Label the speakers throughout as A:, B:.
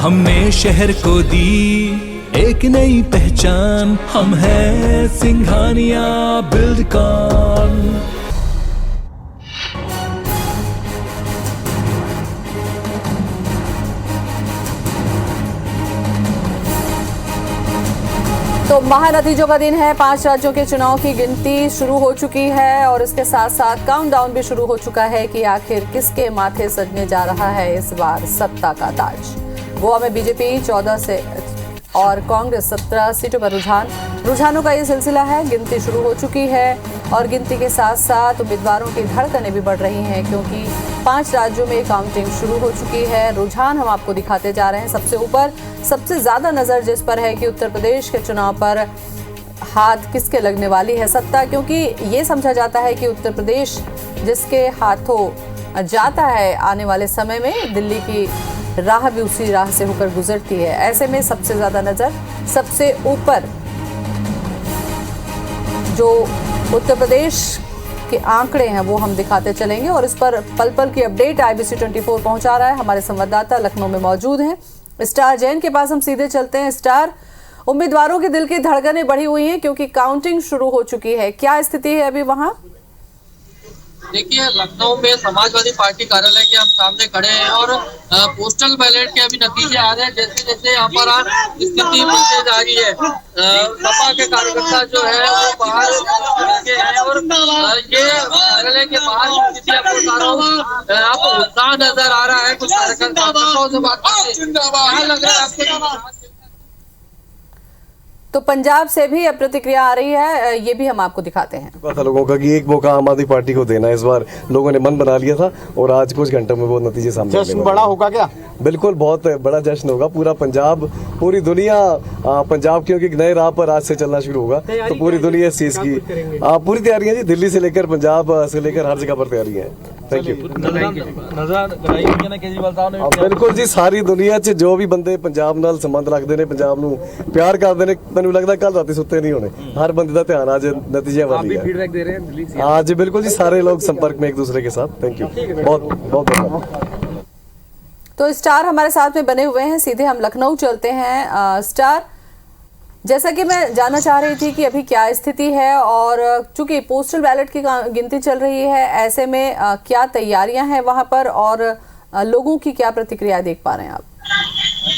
A: हमने शहर को दी एक नई पहचान, हम हैं सिंघानिया बिल्डकॉन।
B: तो महानतीजों का दिन है। 5 राज्यों के चुनाव की गिनती शुरू हो चुकी है और इसके साथ साथ काउंटडाउन भी शुरू हो चुका है कि आखिर किसके माथे सजने जा रहा है इस बार सत्ता का ताज। गोवा में बीजेपी 14 से और कांग्रेस 17 सीटों पर रुझानों का ये सिलसिला है। गिनती शुरू हो चुकी है और गिनती के साथ साथ उम्मीदवारों की धड़कनें भी बढ़ रही हैं क्योंकि 5 राज्यों में काउंटिंग शुरू हो चुकी है। रुझान हम आपको दिखाते जा रहे हैं। सबसे ऊपर सबसे ज्यादा नजर जिस पर है कि उत्तर प्रदेश के चुनाव पर हाथ किसके लगने वाली है सत्ता, क्योंकि ये समझा जाता है कि उत्तर प्रदेश जिसके हाथों जाता है आने वाले समय में दिल्ली की राह भी उसी राह से होकर गुजरती है। ऐसे में सबसे ज्यादा नजर सबसे ऊपर जो उत्तर प्रदेश के आंकड़े हैं वो हम दिखाते चलेंगे और इस पर पल पल की अपडेट IBC 24 पहुंचा रहा है। हमारे संवाददाता लखनऊ में मौजूद हैं स्टार जैन के पास हम सीधे चलते हैं। स्टार, उम्मीदवारों के दिल की धड़कनें बढ़ी हुई हैं क्योंकि काउंटिंग शुरू हो चुकी है, क्या स्थिति है अभी वहां?
C: देखिए, लखनऊ में समाजवादी पार्टी कार्यालय के हम सामने खड़े हैं और पोस्टल बैलेट के अभी नतीजे आ रहे हैं। जैसे जैसे यहाँ पर स्थिति बनते जा रही है, सपा के कार्यकर्ता जो है वो बाहर के हैं और ये कार्यालय के बाहर स्थिति आपको बता रहा हूँ। आपको उत्साह नजर आ रहा है, कुछ कार्यकर्ताओं से बात करते क्या लग रहा है आपको?
B: तो पंजाब से भी अब प्रतिक्रिया आ रही है, ये भी हम आपको दिखाते हैं।
D: था लोगों का कि एक मौका आम आदमी पार्टी को देना, इस बार लोगों ने मन बना लिया था और आज कुछ घंटों में वो नतीजे सामने।
E: जश्न बड़ा होगा क्या?
D: बिल्कुल, बहुत बड़ा जश्न होगा। पूरा पंजाब, पूरी दुनिया पंजाब क्योंकि नए राह पर आज से चलना शुरू होगा तो पूरी दुनिया इस चीज की पूरी तैयारियां जी, दिल्ली से लेकर पंजाब से लेकर हर जगह पर तैयारियां हैं। Thank you. बिल्कुल जी, सारी दुनिया च जो भी बंदे पंजाब नाल संबंध रखते हैं, पंजाब नूं प्यार करते हैं, मैनूं लगदा कल राती सुत्ते नहीं होने। हर बंदे का ध्यान आज नतीजे वाली है। आज बिल्कुल जी, सारे लोग संपर्क में एक दूसरे के साथ। थैंक यू, बहुत बहुत धन्यवाद।
B: तो स्टार हमारे साथ में बने हुए हैं, सीधे हम लखनऊ चलते हैं। स्टार, जैसा कि मैं जानना चाह रही थी कि अभी क्या स्थिति है और चूंकि पोस्टल बैलेट की गिनती चल रही है, ऐसे में क्या तैयारियां हैं वहां पर और लोगों की क्या प्रतिक्रिया देख पा रहे हैं आप?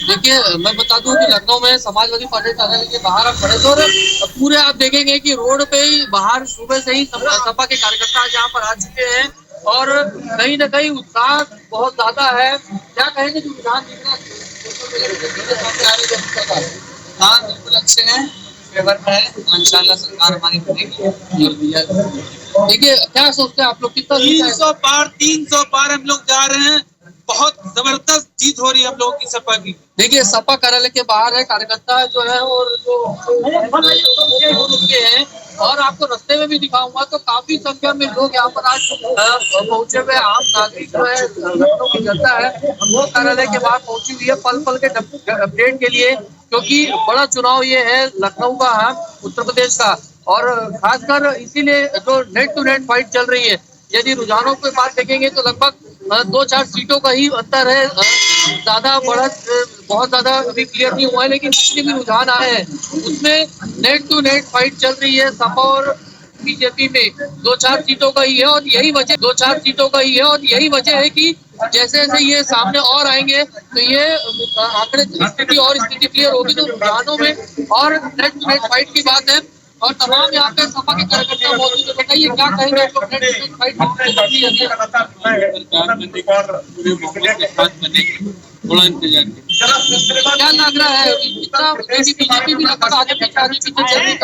C: देखिए, मैं बता दूं कि लखनऊ में समाजवादी पार्टी कार्यालय के बाहर आप खड़े थे और पूरे आप देखेंगे कि रोड पे ही बाहर सुबह से ही सपा के कार्यकर्ता यहाँ पर आ चुके हैं और कहीं न कहीं उत्साह बहुत ज्यादा है। क्या कहेंगे जो रुझान दिख रहा है? हाँ, बिल्कुल अच्छे हैं, फेवर में है, इंशाल्लाह सरकार हमारी बनेगी। देखिए, क्या सोचते हैं आप लोग, कितना
F: 300 पार हम लोग जा रहे हैं। बहुत जबरदस्त जीत हो रही है हम लोगों की सपा की।
C: देखिए, सपा कार्यालय के बाहर है, कार्यकर्ता जो है और जो रुके हैं और आपको रास्ते में भी दिखाऊंगा तो काफी संख्या में लोग यहाँ पर आज पहुंचे हुए। आम नागरिक जो है, लखनऊ की जनता है, वो कार्यालय के बाहर पहुंची हुई है पल पल के अपडेट के लिए, क्योंकि बड़ा चुनाव ये है लखनऊ का, उत्तर प्रदेश का, और खासकर इसीलिए जो नेट टू नेट फाइट चल रही है। यदि रुझानों की बात देखेंगे तो लगभग 2-4 सीटों का ही अंतर है, ज्यादा बढ़त बहुत ज्यादा अभी क्लियर नहीं हुआ है, लेकिन जितने भी रुझान आए हैं उसमें नेट टू नेट फाइट चल रही है। सपा और बीजेपी में 2-4 सीटों का ही है और यही वजह है कि जैसे जैसे ये सामने और आएंगे तो ये आंकड़े स्थिति और स्थिति क्लियर होगी। तो रुझानों में और नेट टू नेट फाइट की बात है और तमाम यहाँ पे सपा के कार्यकर्ता मौजूद है। बताइए, क्या कहेंगे आप लोग? थोड़ा इंतजार क्या लग रहा है कितना बीजेपी भी लगभग आगे पीछे चल रही है।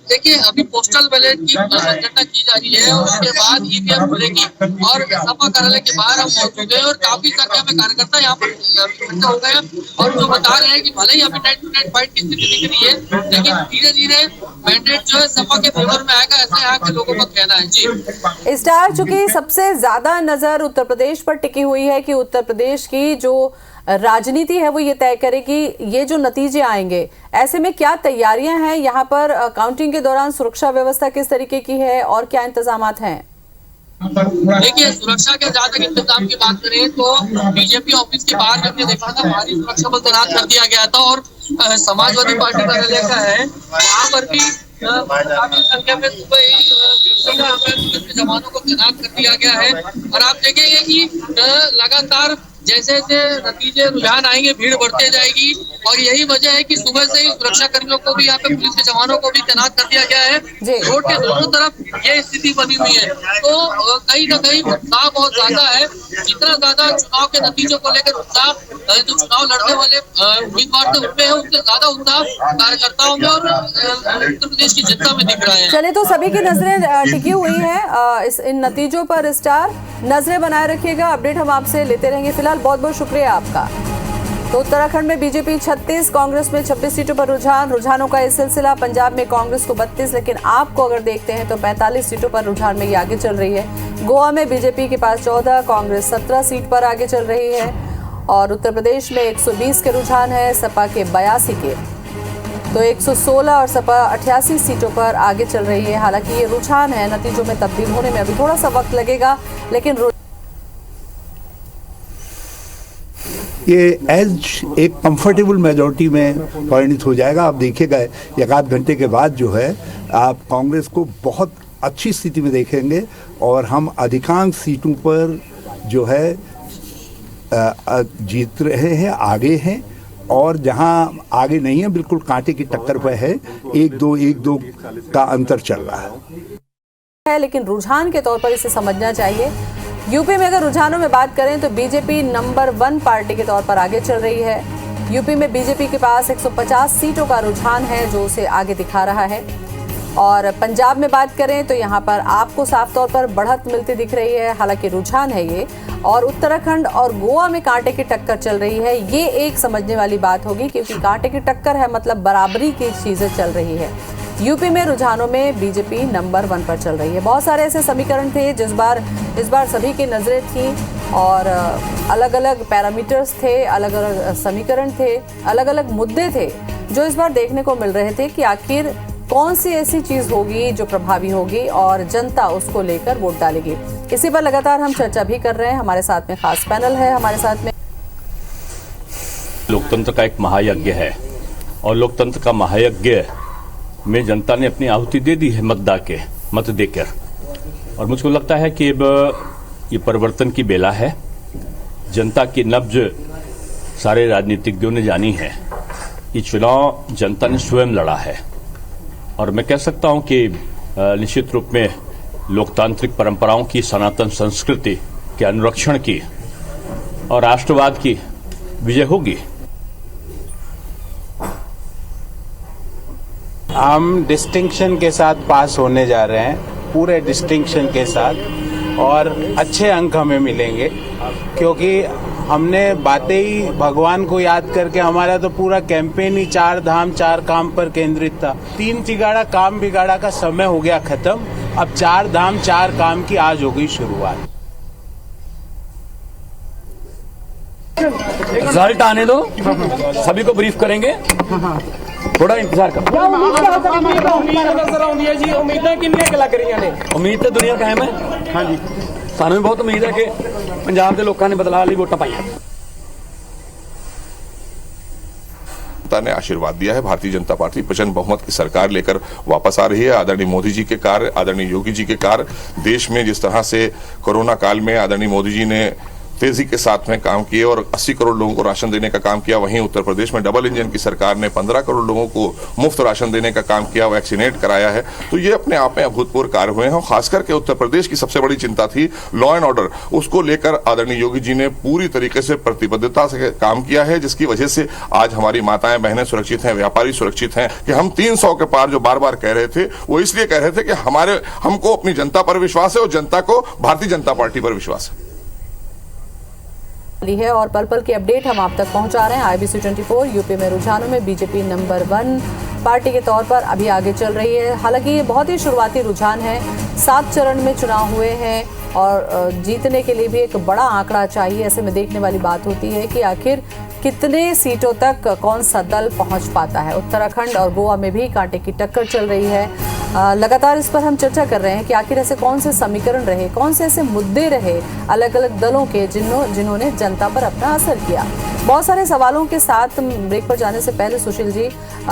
C: देखिए, अभी पोस्टल बैलेट की जनगणना की जा रही है और उसके बाद ईवीएम खुलेगी और सपा कार्यालय के बाहर हम मौजूद हैं और काफी संख्या में कार्यकर्ता यहाँ पर इकट्ठा हो गए हैं और जो बता रहे हैं कि भले ही अभी नेट टू नेट फाइट की स्थिति दिख रही है, लेकिन धीरे धीरे मैंडेट जो है सपा के फेवर में आएगा, ऐसे यहाँ के लोगों का कहना है। जी
B: स्टार, चूंकि सबसे ज्यादा नजर उत्तर प्रदेश पर टिकी हुई है कि उत्तर प्रदेश की जो राजनीति है वो ये तय करे कि ये जो नतीजे आएंगे, ऐसे में क्या तैयारियां हैं यहाँ पर? काउंटिंग के दौरान सुरक्षा व्यवस्था किस तरीके की है और क्या इंतजामात हैं?
C: देखिए, सुरक्षा के जहाँ तक इंतजाम की बात करें तो बीजेपी ऑफिस के बाहर हमने देखा था भारी सुरक्षा बल तैनात कर दिया गया था और समाजवादी पार्टी कार्यालय का है वहाँ पर भी काफी संख्या में सुबह ही पुलिस के जवानों को तैनात कर दिया गया है। और आप देखेंगे कि लगातार जैसे जैसे नतीजे रुझान आएंगे भीड़ बढ़ते जाएगी और यही वजह है कि सुबह से ही सुरक्षा कर्मियों को भी यहाँ पे पुलिस के जवानों को भी तैनात कर दिया गया है। रोड के दोनों तरफ ये स्थिति बनी हुई है तो कहीं न कहीं उत्साह बहुत ज्यादा है। जितना ज्यादा चुनाव के नतीजों को लेकर उत्साह जो चुनाव लड़ने वाले उम्मीदवार थे उनमें है उससे ज्यादा उत्साह कार्यकर्ताओं में और उत्तर प्रदेश की जनता में दिख रहा है।
B: चलिए तो सभी की नजरें टिकी हुई हैं इन नतीजों पर। स्टार नजरें बनाए रखिएगा, अपडेट हम आपसे लेते रहेंगे। फिलहाल बहुत बहुत शुक्रिया आपका। तो उत्तराखंड में बीजेपी 36, कांग्रेस में 26 सीटों पर रुझानों का ये सिलसिला। पंजाब में कांग्रेस को 32, लेकिन आपको अगर देखते हैं तो 45 सीटों पर रुझान में ये आगे चल रही है। गोवा में बीजेपी के पास 14, कांग्रेस 17 सीट पर आगे चल रही है और उत्तर प्रदेश में 120 के रुझान है, सपा के 82 के, तो 116 और सपा 88 सीटों पर आगे चल रही है। हालांकि ये रुझान है, नतीजों में तब्दील होने में अभी थोड़ा सा वक्त लगेगा, लेकिन
E: ये एज एक कंफर्टेबल मेजॉरिटी में परिणित हो जाएगा। आप देखिएगा एक आध घंटे के बाद जो है आप कांग्रेस को बहुत अच्छी स्थिति में देखेंगे और हम अधिकांश सीटों पर जो है जीत रहे हैं, आगे हैं और जहां आगे नहीं है बिल्कुल कांटे की टक्कर पर है, 1-2 का अंतर चल रहा है।
B: लेकिन रुझान के तौर पर इसे समझना चाहिए। यूपी में अगर रुझानों में बात करें तो बीजेपी नंबर 1 पार्टी के तौर पर आगे चल रही है। यूपी में बीजेपी के पास 150 सीटों का रुझान है जो उसे आगे दिखा रहा है। और पंजाब में बात करें तो यहाँ पर आपको साफ तौर पर बढ़त मिलती दिख रही है, हालांकि रुझान है ये। और उत्तराखंड और गोवा में कांटे की टक्कर चल रही है, ये एक समझने वाली बात होगी क्योंकि कांटे की टक्कर है मतलब बराबरी की चीजें चल रही है। यूपी में रुझानों में बीजेपी नंबर 1 पर चल रही है। बहुत सारे ऐसे समीकरण थे इस बार सभी की नजरें थी और अलग अलग पैरामीटर्स थे, अलग अलग समीकरण थे, अलग अलग मुद्दे थे जो इस बार देखने को मिल रहे थे कि आखिर कौन सी ऐसी चीज होगी जो प्रभावी होगी और जनता उसको लेकर वोट डालेगी। इसी पर लगातार हम चर्चा भी कर रहे हैं। हमारे साथ में खास पैनल है, हमारे साथ में
G: लोकतंत्र का एक महायज्ञ है और लोकतंत्र का महायज्ञ में जनता ने अपनी आहुति दे दी है मत देकर और मुझको लगता है कि अब ये परिवर्तन की बेला है। जनता की नब्ज सारे राजनीतिज्ञों ने जानी है। ये चुनाव जनता ने स्वयं लड़ा है और मैं कह सकता हूं कि निश्चित रूप में लोकतांत्रिक परंपराओं की, सनातन संस्कृति के अनुरक्षण की और राष्ट्रवाद की विजय होगी।
H: हम डिस्टिंक्शन के साथ पास होने जा रहे हैं, पूरे डिस्टिंक्शन के साथ, और अच्छे अंक हमें मिलेंगे क्योंकि हमने बातें ही भगवान को याद करके, हमारा तो पूरा कैंपेन ही 4 धाम 4 काम पर केंद्रित था। 3 तिगाड़ा काम बिगाड़ा का समय हो गया खत्म, अब 4 धाम 4 काम की आज हो गई शुरुआत।
I: रिजल्ट आने दो, सभी को ब्रीफ करेंगे, थोड़ा इंतजार करो। उम्मीद तो दुनिया कायम है। हाँ जी, सानू भी बहुत उम्मीद है कि पंजाब के लोगों ने बदलाव लिए वोटा पाई।
J: ने आशीर्वाद दिया है। भारतीय जनता पार्टी प्रचंड बहुमत की सरकार लेकर वापस आ रही है। आदरणीय मोदी जी के कार्य, आदरणीय योगी जी के कार्य, देश में जिस तरह से कोरोना काल में आदरणीय मोदी जी ने तेजी के साथ में काम किए और 80 करोड़ लोगों को राशन देने का काम किया, वहीं उत्तर प्रदेश में डबल इंजन की सरकार ने 15 करोड़ लोगों को मुफ्त राशन देने का काम किया, वैक्सीनेट कराया है। तो ये अपने आप में अभूतपूर्व कार्य हुए हैं और खास करके उत्तर प्रदेश की सबसे बड़ी चिंता थी लॉ एंड ऑर्डर, उसको लेकर आदरणीय योगी जी ने पूरी तरीके से प्रतिबद्धता से काम किया है, जिसकी वजह से आज हमारी माताएं बहनें सुरक्षित हैं, व्यापारी सुरक्षित हैं। कि हम 300 के पार जो बार बार कह रहे थे, वो इसलिए कह रहे थे कि हमको अपनी जनता पर विश्वास है और जनता को भारतीय जनता पार्टी पर विश्वास है।
B: है और पल पल की अपडेट हम आप तक पहुंचा रहे हैं। IBC 24 यूपी में रुझानों में बीजेपी नंबर 1 पार्टी के तौर पर अभी आगे चल रही है। हालांकि ये बहुत ही शुरुआती रुझान है, 7 चरण में चुनाव हुए हैं और जीतने के लिए भी एक बड़ा आंकड़ा चाहिए। ऐसे में देखने वाली बात होती है कि आखिर कितने सीटों तक कौन सा दल पहुंच पाता है। उत्तराखंड और गोवा में भी कांटे की टक्कर चल रही है लगातार इस पर हम चर्चा कर रहे हैं कि आखिर ऐसे कौन से समीकरण रहे, कौन से ऐसे मुद्दे रहे अलग अलग दलों के जिन्होंने जनता पर अपना असर किया। बहुत सारे सवालों के साथ ब्रेक पर जाने से पहले सुशील जी